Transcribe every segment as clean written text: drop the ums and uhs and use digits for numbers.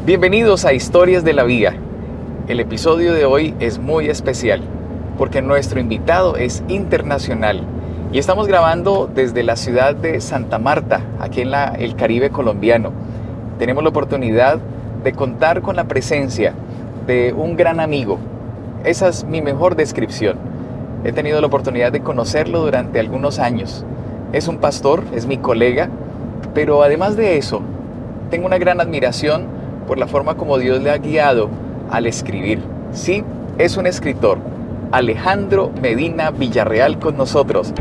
Bienvenidos a Historias de la Vida. El episodio de hoy es muy especial porque nuestro invitado es internacional y estamos grabando desde la ciudad de Santa Marta, aquí en el Caribe colombiano. Tenemos la oportunidad de contar con la presencia de un gran amigo. Esa es mi mejor descripción. He tenido la oportunidad de conocerlo durante algunos años. Es un pastor, es mi colega, pero además de eso, tengo una gran admiración por la forma como Dios le ha guiado al escribir. Sí, es un escritor. Alejandro Medina Villarreal con nosotros.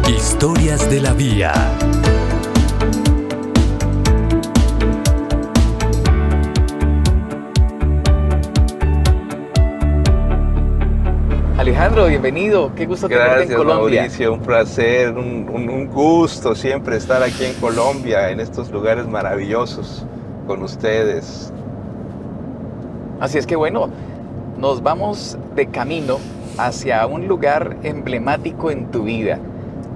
Historias de la Vía. Alejandro, bienvenido. Qué gusto tenerte en Gracias, Colombia. Mauricio, un placer, un gusto siempre estar aquí en Colombia, en estos lugares maravillosos con ustedes. Así es que bueno, nos vamos de camino hacia un lugar emblemático en tu vida.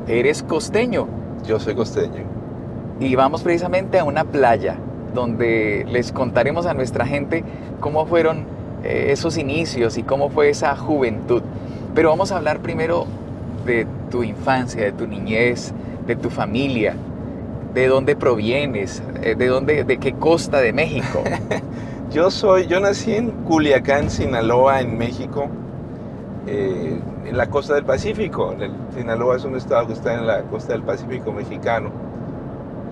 Eres costeño Yo soy costeño. y vamos precisamente a una playa donde les contaremos a nuestra gente cómo fueron esos inicios y cómo fue esa juventud. Pero vamos a hablar primero de tu infancia, de tu niñez, de tu familia, de dónde provienes, de qué costa de México. Yo nací en Culiacán, Sinaloa, en México, en la costa del Pacífico. Sinaloa es un estado que está en la costa del Pacífico mexicano.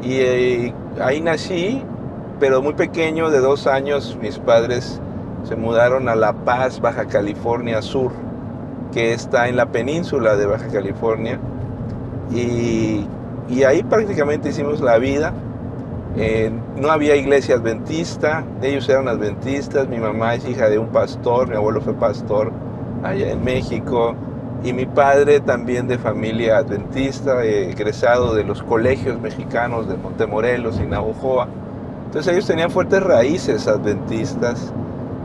Y ahí nací, pero muy pequeño, de 2 años, mis padres se mudaron a La Paz, Baja California Sur, que está en la península de Baja California. Y ahí prácticamente hicimos la vida. No había iglesia adventista, ellos eran adventistas, mi mamá es hija de un pastor, mi abuelo fue pastor allá en México, y mi padre también de familia adventista, egresado de los colegios mexicanos de Montemorelos y Navojoa. Entonces ellos tenían fuertes raíces adventistas.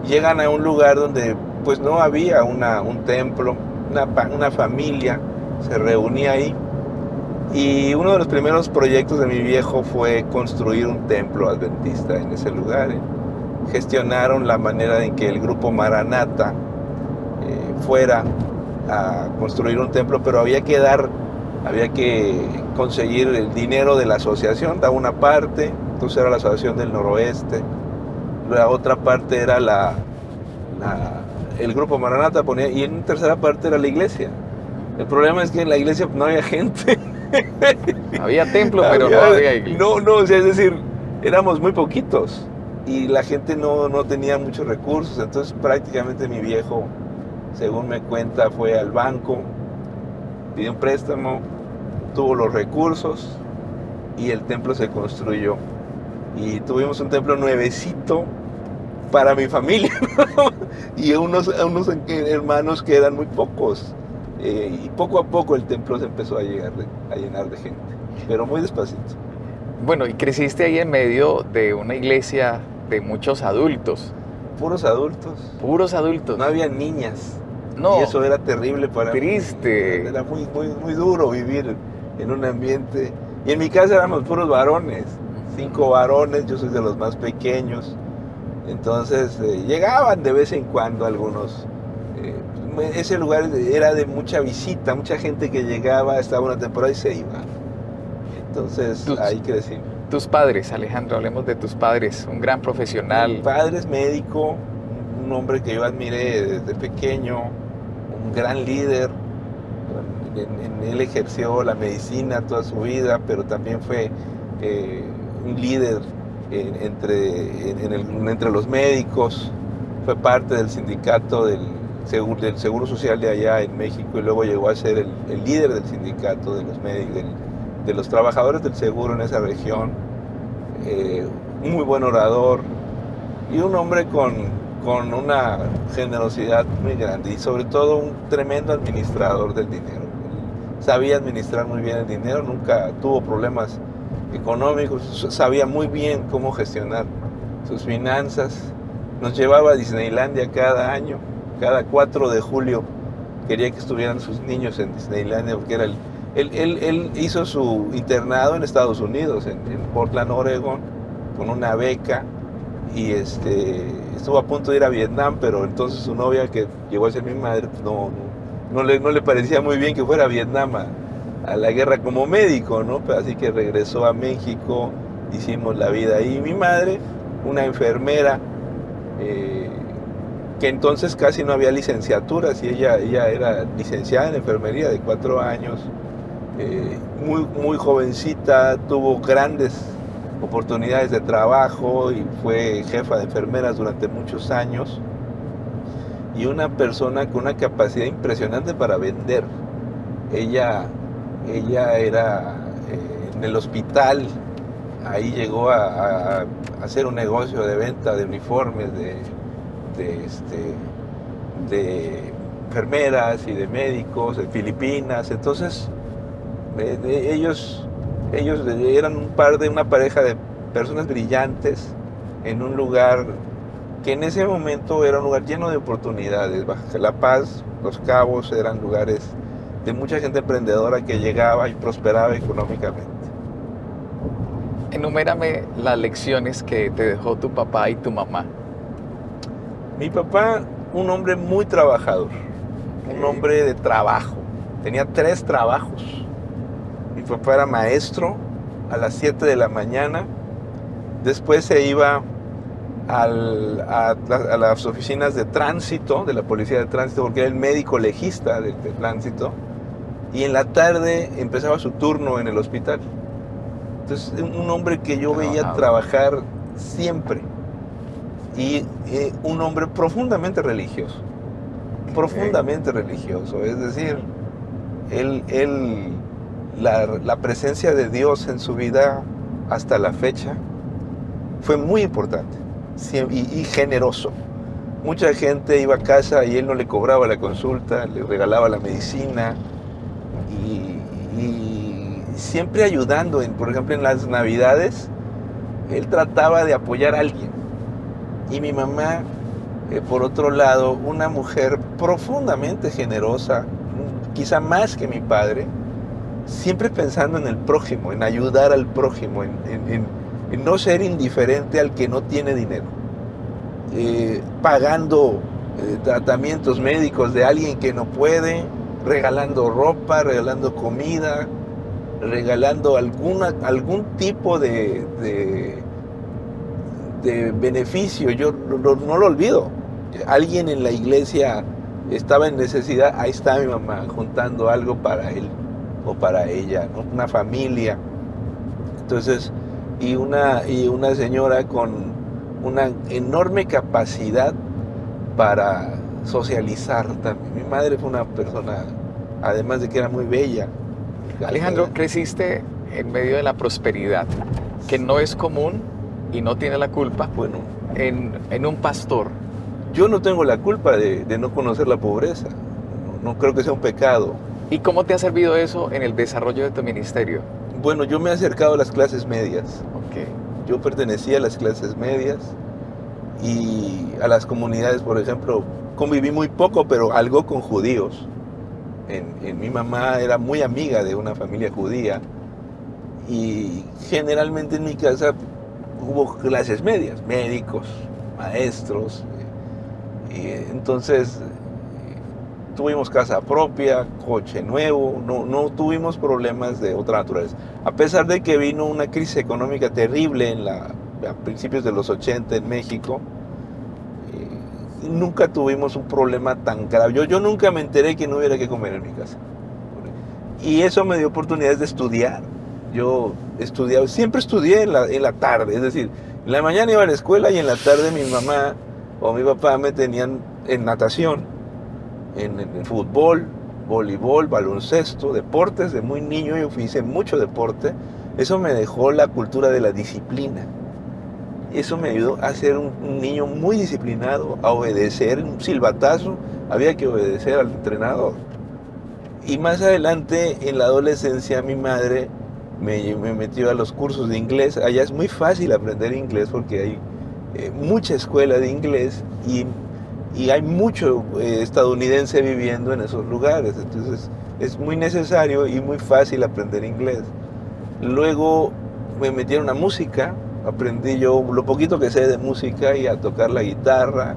Llegan a un lugar donde pues no había un templo, una familia se reunía ahí. Y uno de los primeros proyectos de mi viejo fue construir un templo adventista en ese lugar. Gestionaron la manera en que el grupo Maranata fuera a construir un templo, pero había que conseguir el dinero de la asociación, da una parte, entonces era la Asociación del Noroeste, la otra parte era el grupo Maranata ponía, y en tercera parte era la iglesia. El problema es que en la iglesia no había gente. Había templo, pero no había iglesia. No, o sea, es decir, éramos muy poquitos y la gente no tenía muchos recursos. Entonces prácticamente mi viejo, según me cuenta, fue al banco, pidió un préstamo, tuvo los recursos y el templo se construyó. Y tuvimos un templo nuevecito para mi familia, ¿no? Y unos hermanos que eran muy pocos. Y poco a poco el templo se empezó a llenar de gente, pero muy despacito. Bueno, y creciste ahí en medio de una iglesia de muchos adultos. Puros adultos. Puros adultos. No había niñas. No. Y eso era terrible para mí. Triste. Era muy, muy, muy duro vivir en un ambiente. Y en mi casa éramos puros varones. 5 varones, yo soy de los más pequeños. Entonces llegaban de vez en cuando algunos. Ese lugar era de mucha visita, mucha gente que llegaba, estaba una temporada y se iba. Entonces ahí crecí. Tus padres, Alejandro, hablemos de tus padres, un gran profesional. Mi padre es médico, un hombre que yo admiré desde pequeño, un gran líder. Él ejerció la medicina toda su vida, pero también fue un líder entre los médicos. Fue parte del sindicato del Seguro Social de allá en México y luego llegó a ser el líder del sindicato de los médicos, de los trabajadores del seguro en esa región. Un muy buen orador, y un hombre con una generosidad muy grande y sobre todo un tremendo administrador del dinero. Sabía administrar muy bien el dinero, nunca tuvo problemas económicos, sabía muy bien cómo gestionar sus finanzas. Nos llevaba a Disneylandia cada año, cada 4 de julio quería que estuvieran sus niños en Disneylandia porque era él hizo su internado en Estados Unidos, en Portland, Oregon, con una beca y estuvo a punto de ir a Vietnam, pero entonces su novia, que llegó a ser mi madre, pues no le parecía muy bien que fuera a Vietnam a la guerra como médico, ¿no? Pero así que regresó a México, hicimos la vida ahí. Mi madre, una enfermera, que entonces casi no había licenciaturas y ella era licenciada en enfermería de 4 años, muy jovencita, tuvo grandes oportunidades de trabajo y fue jefa de enfermeras durante muchos años y una persona con una capacidad impresionante para vender. Ella era en el hospital, ahí llegó a hacer un negocio de venta de uniformes de enfermeras y de médicos en Filipinas. Entonces ellos eran una pareja de personas brillantes en un lugar que en ese momento era un lugar lleno de oportunidades. Baja La Paz, Los Cabos eran lugares de mucha gente emprendedora que llegaba y prosperaba económicamente. Enumérame las lecciones que te dejó tu papá y tu mamá. Mi papá, un hombre muy trabajador, un hombre de trabajo. Tenía 3 trabajos. Mi papá era maestro a las 7 de la mañana. Después se iba a las oficinas de tránsito, de la policía de tránsito, porque era el médico legista de tránsito. Y en la tarde empezaba su turno en el hospital. Entonces, un hombre que yo veía trabajar siempre. Y un hombre profundamente religioso. Profundamente religioso. Es decir, la presencia de Dios en su vida hasta la fecha fue muy importante y generoso. Mucha gente iba a casa y él no le cobraba la consulta, le regalaba la medicina y siempre ayudando. Por ejemplo, en las Navidades, él trataba de apoyar a alguien. Y mi mamá, por otro lado, una mujer profundamente generosa, quizá más que mi padre, siempre pensando en el prójimo, en ayudar al prójimo, en no ser indiferente al que no tiene dinero, pagando tratamientos médicos de alguien que no puede, regalando ropa, regalando comida, regalando algún tipo de beneficio. Yo no lo olvido. Alguien en la iglesia estaba en necesidad, ahí está mi mamá juntando algo para él o para ella, ¿no? Una familia. Entonces, y una señora con una enorme capacidad para socializar también. Mi madre fue una persona, además de que era muy bella. Alejandro, creciste en medio de la prosperidad, que no es común y no tiene la culpa, Bueno, en un pastor. yo no tengo la culpa de no conocer la pobreza. No creo que sea un pecado. ¿Y cómo te ha servido eso en el desarrollo de tu ministerio? Bueno, yo me he acercado a las clases medias. Okay. Yo pertenecía a las clases medias y a las comunidades, por ejemplo, conviví muy poco, pero algo con judíos. Mi mamá era muy amiga de una familia judía y generalmente en mi casa hubo clases medias, médicos, maestros. Entonces tuvimos casa propia, coche nuevo, no tuvimos problemas de otra naturaleza. A pesar de que vino una crisis económica terrible a principios de los 80 en México, nunca tuvimos un problema tan grave. Yo nunca me enteré que no hubiera que comer en mi casa. Y eso me dio oportunidades de estudiar. Yo siempre estudié en la tarde, es decir, en la mañana iba a la escuela y en la tarde mi mamá o mi papá me tenían en natación, en fútbol, voleibol, baloncesto, deportes. De muy niño yo hice mucho deporte. Eso me dejó la cultura de la disciplina. Y eso me ayudó a ser un niño muy disciplinado, a obedecer, un silbatazo, había que obedecer al entrenador. Y más adelante, en la adolescencia, mi madre me metió a los cursos de inglés. Allá es muy fácil aprender inglés porque hay mucha escuela de inglés y hay mucho estadounidense viviendo en esos lugares. Entonces es muy necesario y muy fácil aprender inglés. Luego me metieron a música, aprendí yo lo poquito que sé de música y a tocar la guitarra.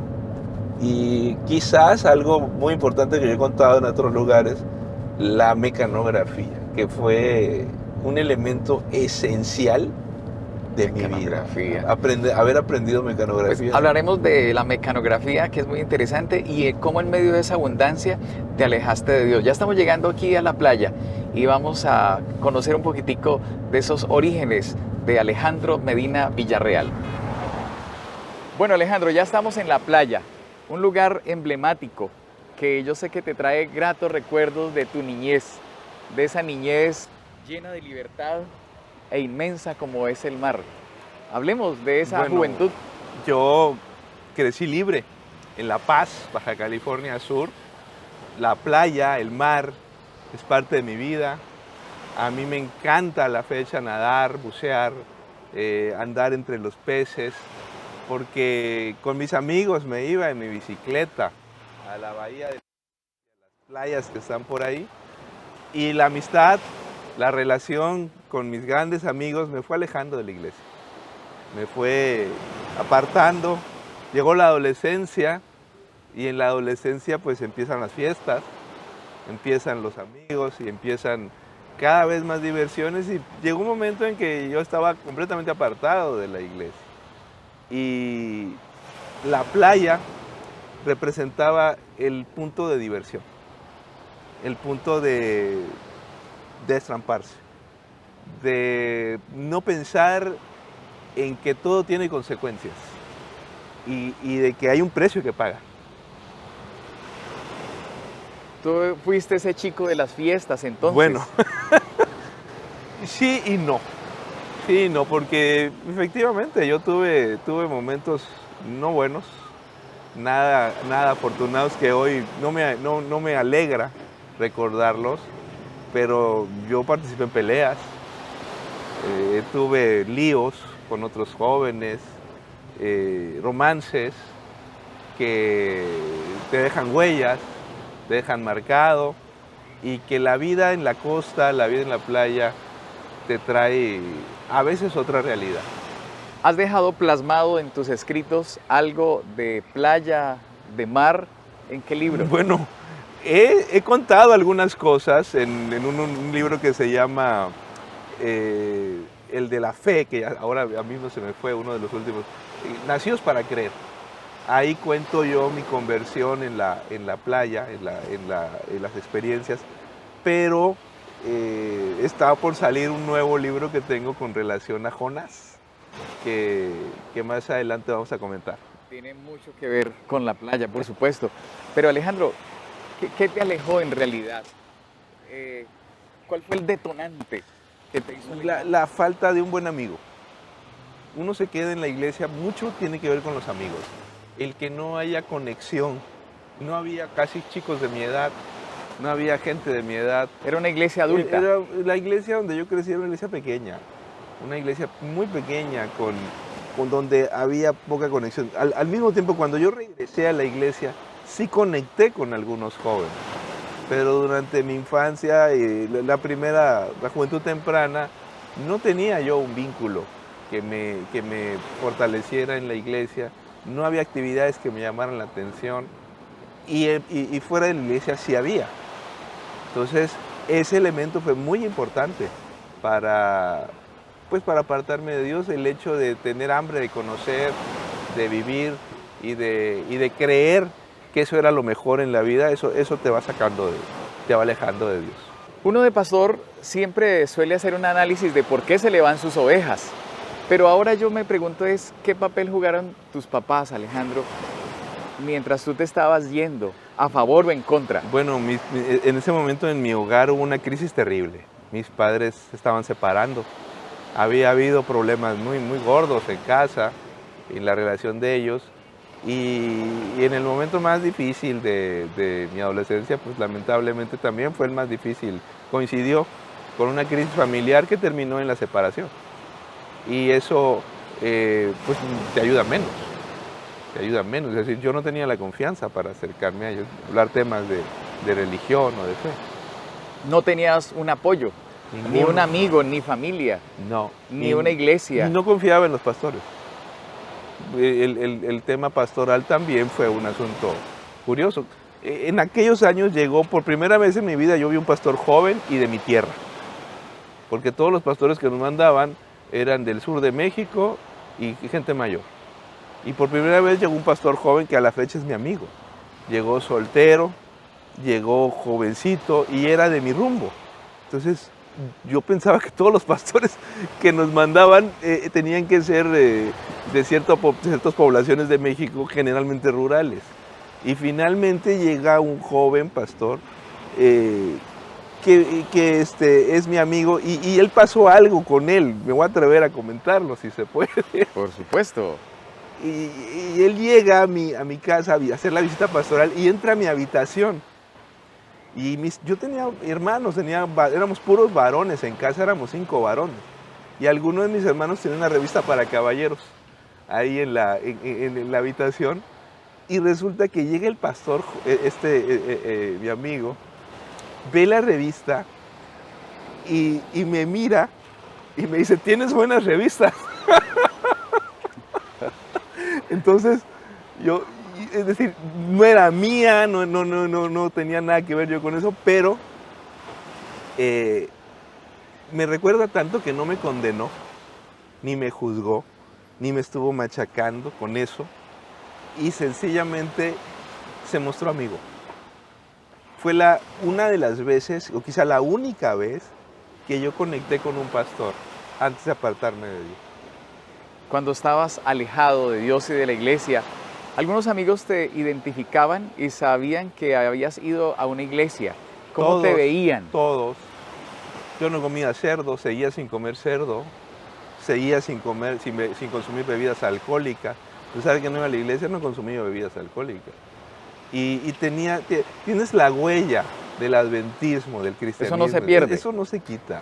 Y quizás algo muy importante que yo he contado en otros lugares, la mecanografía, que fue un elemento esencial de mi vida. Haber aprendido Pues mecanografía. hablaremos de la mecanografía, que es muy interesante, y de cómo en medio de esa abundancia te alejaste de Dios. Ya estamos llegando aquí a la playa y vamos a conocer un poquitico de esos orígenes de Alejandro Medina Villarreal. Bueno, Alejandro, ya estamos en la playa, un lugar emblemático que yo sé que te trae gratos recuerdos de tu niñez, de esa niñez llena de libertad e inmensa como es el mar. Hablemos de esa Bueno, juventud. Yo crecí libre en La Paz, Baja California Sur. La playa, el mar, es parte de mi vida. A mí me encanta la fecha nadar, bucear, andar entre los peces, porque con mis amigos me iba en mi bicicleta a la bahía de las playas que están por ahí. Y la amistad, la relación con mis grandes amigos me fue alejando de la iglesia. Me fue apartando. Llegó la adolescencia y en la adolescencia pues empiezan las fiestas, empiezan los amigos y empiezan cada vez más diversiones y llegó un momento en que yo estaba completamente apartado de la iglesia. Y la playa representaba el punto de diversión, el punto de destramparse, de no pensar en que todo tiene consecuencias y de que hay un precio que pagar. Tú fuiste ese chico de las fiestas entonces. Bueno, sí y no. Sí y no, porque efectivamente yo tuve momentos no buenos, nada afortunados que hoy no me alegra recordarlos, pero yo participé en peleas, tuve líos con otros jóvenes, romances que te dejan huellas, te dejan marcado y que la vida en la costa, la vida en la playa te trae a veces otra realidad. ¿Has dejado plasmado en tus escritos algo de playa, de mar? ¿En qué libro? Bueno, he contado algunas cosas en un libro que se llama El de la Fe, que ahora a mí no se me fue, uno de los últimos, Nacidos para Creer. Ahí cuento yo mi conversión en la playa, en las experiencias, pero está por salir un nuevo libro que tengo con relación a Jonás, que más adelante vamos a comentar. Tiene mucho que ver con la playa, por supuesto. Pero Alejandro, ¿qué te alejó en realidad? ¿Cuál fue el detonante que te hizo alejar? La falta de un buen amigo. Uno se queda en la iglesia, mucho tiene que ver con los amigos. El que no haya conexión, no había casi chicos de mi edad, no había gente de mi edad. Era una iglesia adulta. Era la iglesia donde yo crecí era una iglesia pequeña, una iglesia muy pequeña con donde había poca conexión. Al mismo tiempo, cuando yo regresé a la iglesia, sí conecté con algunos jóvenes, pero durante mi infancia, la juventud temprana, no tenía yo un vínculo que me fortaleciera en la iglesia, no había actividades que me llamaran la atención y fuera de la iglesia sí había. Entonces, ese elemento fue muy importante para apartarme de Dios, el hecho de tener hambre de conocer, de vivir y de creer que eso era lo mejor en la vida, eso te va te va alejando de Dios. Uno de pastor siempre suele hacer un análisis de por qué se le van sus ovejas. Pero ahora yo me pregunto es, ¿qué papel jugaron tus papás, Alejandro, mientras tú te estabas yendo, a favor o en contra? Bueno, en ese momento en mi hogar hubo una crisis terrible. Mis padres se estaban separando. Había habido problemas muy gordos en casa en la relación de ellos. Y en el momento más difícil de mi adolescencia, pues lamentablemente también fue el más difícil. Coincidió con una crisis familiar que terminó en la separación. Y eso, pues, te ayuda menos. Te ayuda menos. Es decir, yo no tenía la confianza para acercarme a ellos, hablar temas de religión o de fe. No tenías un apoyo, ni Ninguno. un amigo, ni familia, No. ni una iglesia. No confiaba en los pastores. El tema pastoral también fue un asunto curioso. En aquellos años llegó, por primera vez en mi vida, yo vi un pastor joven y de mi tierra. Porque todos los pastores que nos mandaban eran del sur de México y gente mayor. Y por primera vez llegó un pastor joven que a la fecha es mi amigo. Llegó soltero, llegó jovencito y era de mi rumbo. Entonces yo pensaba que todos los pastores que nos mandaban tenían que ser de ciertas poblaciones de México, generalmente rurales. Y finalmente llega un joven pastor que es mi amigo y él pasó algo con él. Me voy a atrever a comentarlo si se puede. Por supuesto. Y él llega a mi casa a hacer la visita pastoral y entra a mi habitación. Y yo tenía hermanos, éramos puros varones, en casa éramos 5 varones. Y algunos de mis hermanos tenían una revista para caballeros ahí en la habitación. Y resulta que llega el pastor, mi amigo, ve la revista y me mira y me dice, ¿tienes buenas revistas? Entonces, es decir, no era mía, no tenía nada que ver yo con eso, pero me recuerda tanto que no me condenó, ni me juzgó, ni me estuvo machacando con eso, y sencillamente se mostró amigo. Fue una de las veces, o quizá la única vez, que yo conecté con un pastor antes de apartarme de Dios. Cuando estabas alejado de Dios y de la iglesia, algunos amigos te identificaban y sabían que habías ido a una iglesia. ¿Cómo te veían? Todos. Yo no comía cerdo, seguía sin comer cerdo, seguía sin consumir bebidas alcohólicas. Tú sabes que no iba a la iglesia, no consumía bebidas alcohólicas. Y tienes la huella del adventismo, del cristianismo. Eso no se pierde. Eso no se quita.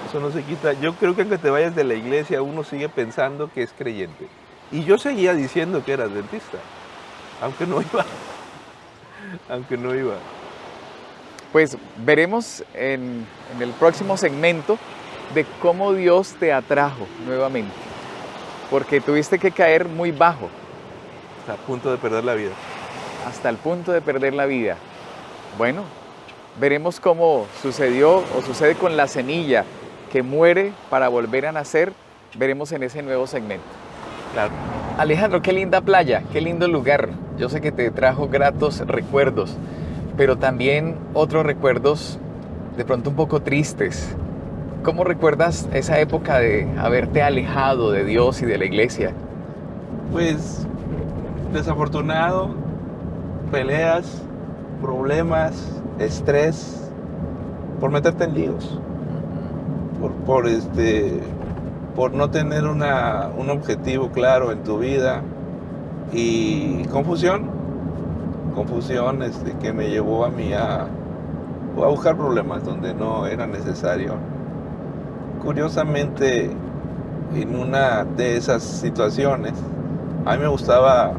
Eso no se quita. Yo creo que aunque te vayas de la iglesia, uno sigue pensando que es creyente. Y yo seguía diciendo que era adventista, aunque no iba. Aunque no iba. Pues veremos en el próximo segmento de cómo Dios te atrajo nuevamente. Porque tuviste que caer muy bajo. Hasta a punto de perder la vida. Hasta el punto de perder la vida. Bueno, veremos cómo sucedió o sucede con la semilla que muere para volver a nacer. Veremos en ese nuevo segmento. Claro. Alejandro, qué linda playa, qué lindo lugar. Yo sé que te trajo gratos recuerdos, pero también otros recuerdos de pronto un poco tristes. ¿Cómo recuerdas esa época de haberte alejado de Dios y de la iglesia? Pues desafortunado, peleas, problemas, estrés, por meterte en líos, por no tener un objetivo claro en tu vida y confusión que me llevó a mí a buscar problemas donde no era necesario. Curiosamente, en una de esas situaciones, a mí me gustaba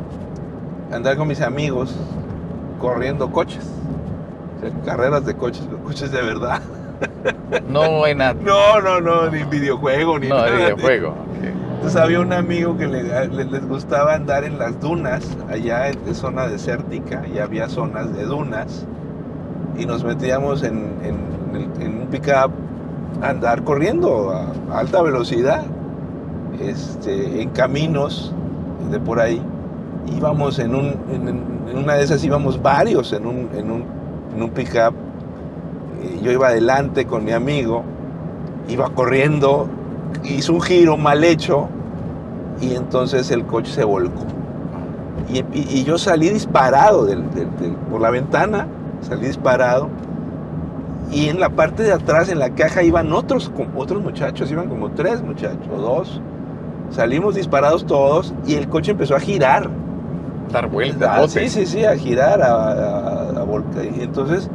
andar con mis amigos corriendo coches, o sea, carreras de coches de verdad. No en No, ni videojuego, ni nada. de videojuego. Okay. Entonces había un amigo que les gustaba andar en las dunas, allá en zona desértica, y había zonas de dunas, y nos metíamos en un pick-up a andar corriendo a alta velocidad, en caminos de por ahí. Íbamos en una de esas, íbamos varios en un pick-up. Yo iba adelante con mi amigo, iba corriendo, hizo un giro mal hecho y entonces el coche se volcó. Y yo salí disparado por la ventana, salí disparado. Y en la parte de atrás, en la caja, iban otros muchachos, iban como 3 muchachos, 2. Salimos disparados todos y el coche empezó a girar. Dar vueltas. Sí, a girar, a volcar. Y entonces,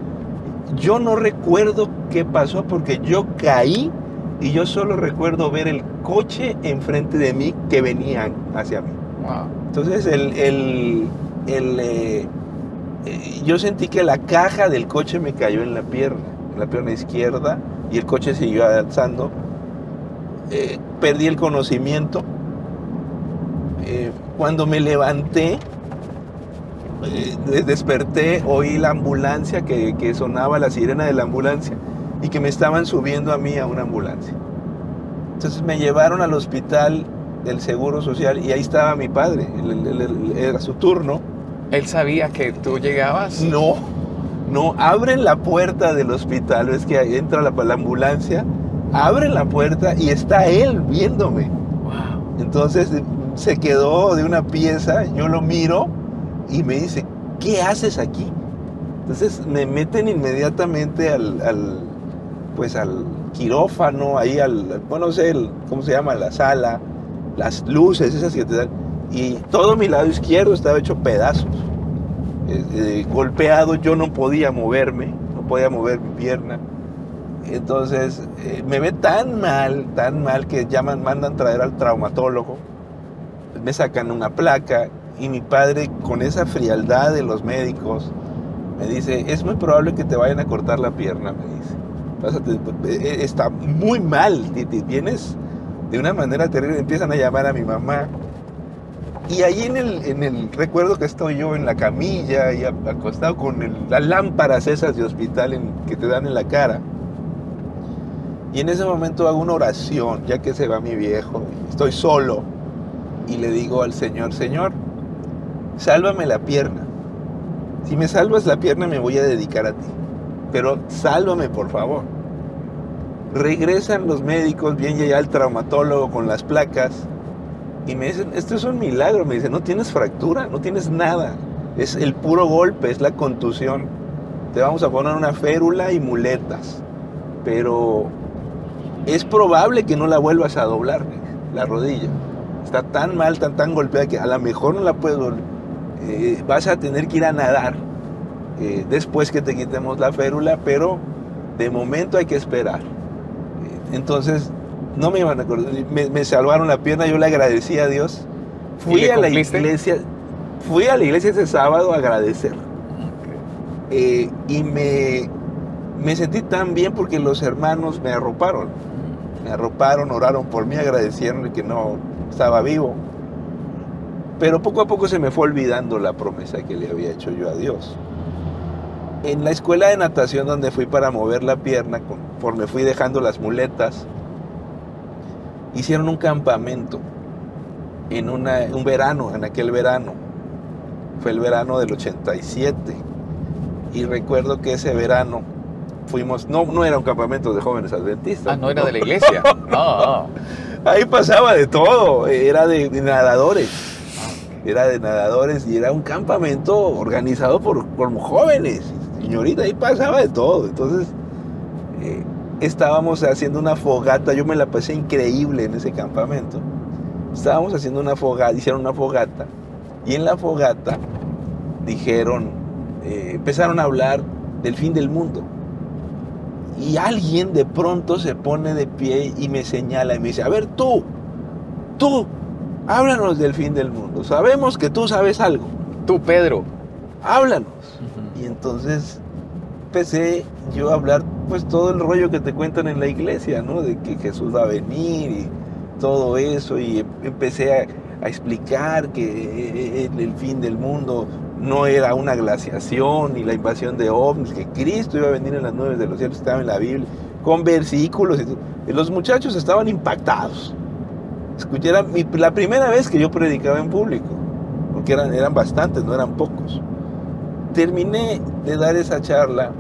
yo no recuerdo qué pasó porque yo caí y yo solo recuerdo ver el coche enfrente de mí que venían hacia mí. Wow. Entonces, yo sentí que la caja del coche me cayó en la pierna izquierda, y el coche siguió avanzando. Perdí el conocimiento. Cuando me levanté, desperté, oí la ambulancia, que sonaba la sirena de la ambulancia y que me estaban subiendo a mí a una ambulancia. Entonces me llevaron al hospital del Seguro Social y ahí estaba mi padre, era su turno. ¿Él sabía que tú llegabas? No, abren la puerta del hospital, ves que entra la ambulancia, abren la puerta y está él viéndome. Wow. Entonces se quedó de una pieza, yo lo miro y me dice, ¿qué haces aquí? Entonces me meten inmediatamente al quirófano, ahí no sé, ¿cómo se llama? La sala, las luces esas que te dan. Y todo mi lado izquierdo estaba hecho pedazos. Golpeado, yo no podía moverme, no podía mover mi pierna. Entonces me ve tan mal que mandan traer al traumatólogo. Me sacan una placa y mi padre, con esa frialdad de los médicos, me dice, es muy probable que te vayan a cortar la pierna, me dice. Está muy mal, vienes de una manera terrible. Empiezan a llamar a mi mamá. Y ahí en el recuerdo que estoy yo en la camilla y acostado con las lámparas esas de hospital que te dan en la cara. Y en ese momento hago una oración, ya que se va mi viejo, estoy solo, y le digo al Señor, Señor, sálvame la pierna. Si me salvas la pierna me voy a dedicar a ti, pero sálvame por favor. Regresan los médicos, viene ya el traumatólogo con las placas, y me dicen, esto es un milagro. Me dicen, no tienes fractura, no tienes nada. Es el puro golpe, es la contusión. Te vamos a poner una férula y muletas. Pero es probable que no la vuelvas a doblar, la rodilla. Está tan mal, tan golpeada que a lo mejor no la puedes volver. Vas a tener que ir a nadar después que te quitemos la férula, pero de momento hay que esperar. Entonces, no me iban a acordar, me salvaron la pierna, yo le agradecí a Dios. Fui a la iglesia ese sábado a agradecer. Okay. Y me sentí tan bien porque los hermanos me arroparon, oraron por mí, agradecieron que no estaba vivo. Pero poco a poco se me fue olvidando la promesa que le había hecho yo a Dios. En la escuela de natación donde fui para mover la pierna, conforme fui dejando las muletas, hicieron un campamento en aquel verano. Fue el verano del 87. Y recuerdo que ese verano fuimos, no era un campamento de jóvenes adventistas. No era de la iglesia. No. Ahí pasaba de todo, era de nadadores. Era de nadadores y era un campamento organizado por jóvenes. Señorita, ahí pasaba de todo. Entonces, estábamos haciendo una fogata, yo me la pasé increíble en ese campamento. Estábamos haciendo una fogata, hicieron una fogata, y en la fogata empezaron a hablar del fin del mundo. Y alguien de pronto se pone de pie y me señala y me dice, a ver tú, háblanos del fin del mundo. Sabemos que tú sabes algo. Tú, Pedro. Háblanos. Y entonces empecé yo a hablar pues todo el rollo que te cuentan en la iglesia, ¿no? De que Jesús va a venir y todo eso, y empecé a explicar que el fin del mundo no era una glaciación ni la invasión de ovnis, que Cristo iba a venir en las nubes de los cielos, estaba en la Biblia, con versículos y todo. Y los muchachos estaban impactados. Escuché, era la primera vez que yo predicaba en público, porque eran bastantes, no eran pocos. Terminé de dar esa charla,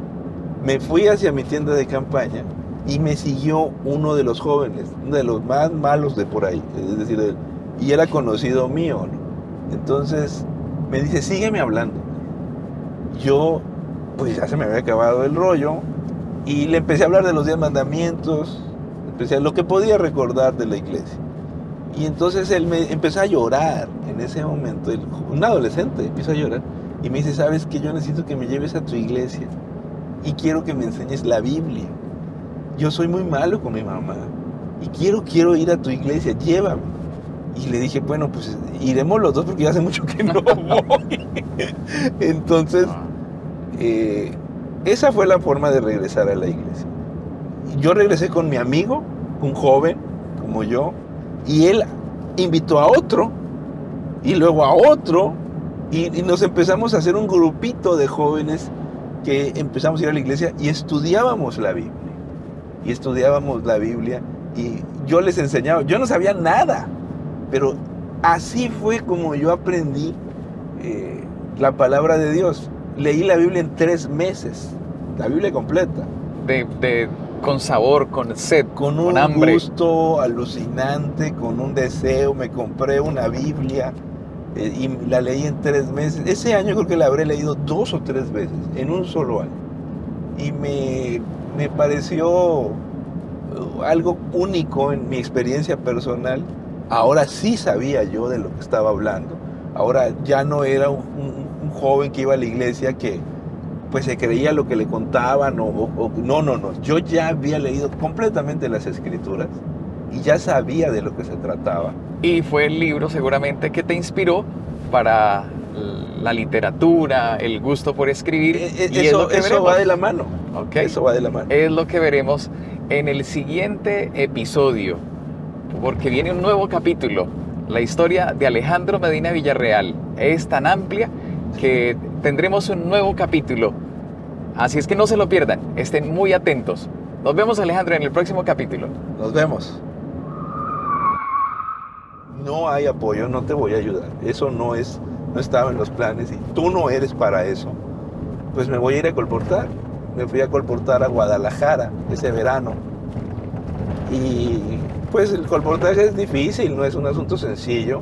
me fui hacia mi tienda de campaña y me siguió uno de los jóvenes, uno de los más malos de por ahí, es decir, y era conocido mío, ¿no? Entonces me dice, sígueme hablando. Yo, pues ya se me había acabado el rollo y le empecé a hablar de los 10 mandamientos, empecé a lo que podía recordar de la iglesia. Y entonces él me empezó a llorar en ese momento, un adolescente empezó a llorar y me dice, ¿sabes qué? Yo necesito que me lleves a tu iglesia y quiero que me enseñes la Biblia. Yo soy muy malo con mi mamá y quiero ir a tu iglesia, llévame. Y le dije, bueno, pues iremos los dos porque ya hace mucho que no voy. Entonces, esa fue la forma de regresar a la iglesia. Yo regresé con mi amigo, un joven como yo, y él invitó a otro, y luego a otro, y nos empezamos a hacer un grupito de jóvenes que empezamos a ir a la iglesia y estudiábamos la Biblia. Y yo les enseñaba, yo no sabía nada, pero así fue como yo aprendí la palabra de Dios. Leí la Biblia en 3 meses, la Biblia completa. Con sabor, con sed, con un hambre. Gusto alucinante, con un deseo. Me compré una Biblia y la leí en 3 meses. Ese año creo que la habré leído 2 o 3 veces, en un solo año. Y me pareció algo único en mi experiencia personal. Ahora sí sabía yo de lo que estaba hablando. Ahora ya no era un joven que iba a la iglesia que pues se creía lo que le contaban no. Yo ya había leído completamente las escrituras y ya sabía de lo que se trataba. Y fue el libro seguramente que te inspiró para la literatura, el gusto por escribir. Eso va de la mano. Okay. Eso va de la mano. Es lo que veremos en el siguiente episodio, porque viene un nuevo capítulo. La historia de Alejandro Medina Villarreal es tan amplia que tendremos un nuevo capítulo. Así es que no se lo pierdan, estén muy atentos. Nos vemos, Alejandro, en el próximo capítulo. Nos vemos. No hay apoyo, no te voy a ayudar. Eso no estaba en los planes y tú no eres para eso. Pues me voy a ir a colportar. Me fui a colportar a Guadalajara ese verano. Y pues el colportaje es difícil, no es un asunto sencillo.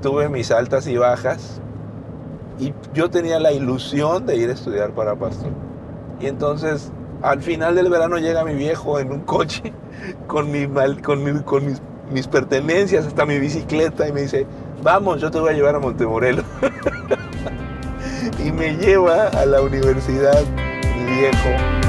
Tuve mis altas y bajas. Y yo tenía la ilusión de ir a estudiar para pastor. Y entonces, al final del verano llega mi viejo en un coche con mis pertenencias, hasta mi bicicleta, y me dice, vamos, yo te voy a llevar a Montemorelos. Y me lleva a la universidad mi viejo.